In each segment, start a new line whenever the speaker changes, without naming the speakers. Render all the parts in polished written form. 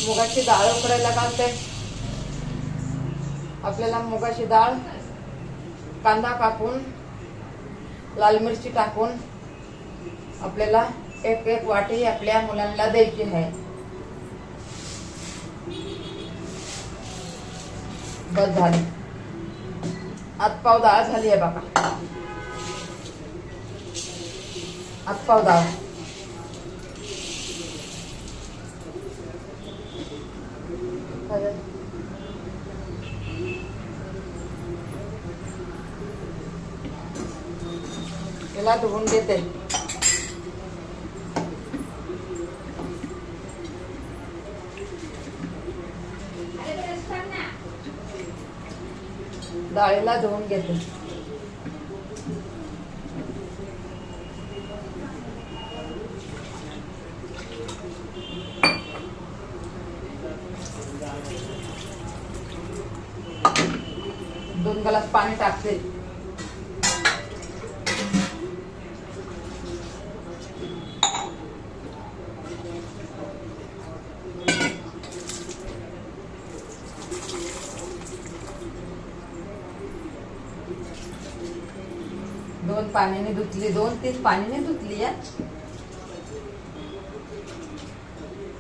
मुगाची डाळ उकडायला घालते. आपल्याला मुगाची डाळ कांदा कापून लाल मिरची टाकून आपल्याला एक एक वाटी आपल्या मुलांना द्यायची आहे. बस झाली. आतपाव डाळ झाली आहे बघा. आतपाव डाळ याला धुवून घेते. डाळीला धुवून घेते. दोन ग्लास पाणी टाकते. दोन पाण्याने धुतली, 2-3 पाण्याने धुतली या.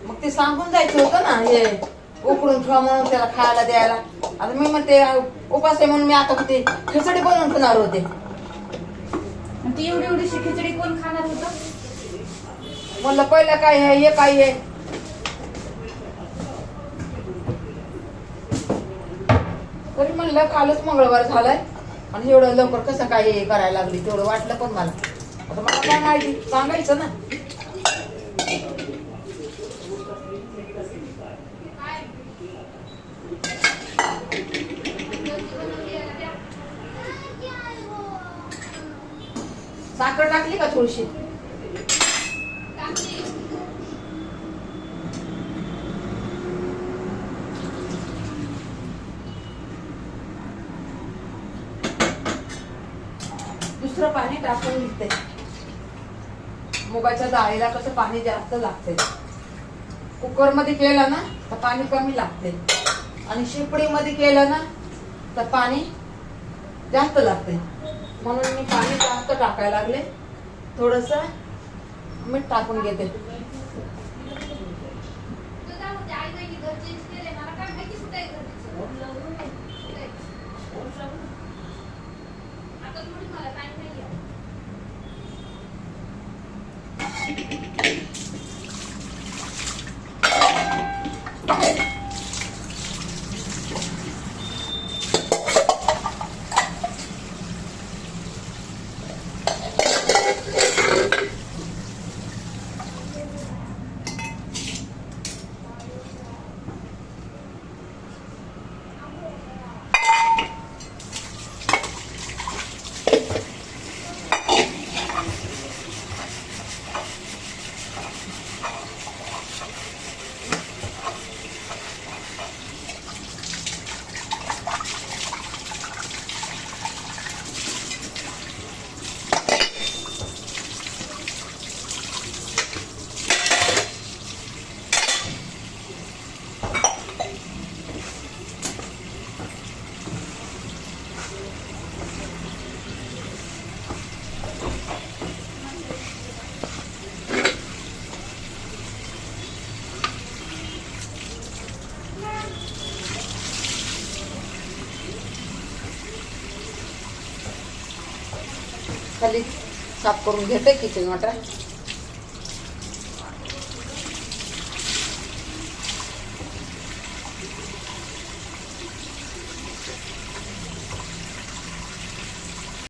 मग ते सांगून जायचं होतं ना हे उकडून ठेवा म्हणून त्याला खायला द्यायला. आता मी म्हणते उपास आहे म्हणून मी आता ते खिचडी बनवून खाणार होते.
ती एवढी एवढीशी खिचडी कोण खाणार होतं?
म्हणलं पहिलं काय आहे हे काय आहे. तरी म्हणलं कालच मंगळवार झालाय आणि एवढं लवकर कसं काय हे करायला लागली तेवढं वाटलं पण मला. आता मला काय माहिती सांगायचं ना. साखर टाकली का थोडीशी? दुसरं पाणी टाकून घेते. मुगाच्या डाळीला कसं पाणी जास्त लागते. कुकर मध्ये केलं ना तर पाणी कमी लागते आणि शिपडीमध्ये केलं ना तर पाणी जास्त लागते. म्हणून मी पाणी जास्त टाकायला लागले. थोडस मीठ टाकून घेते. खाली साफ करून घेते किचन वाटा.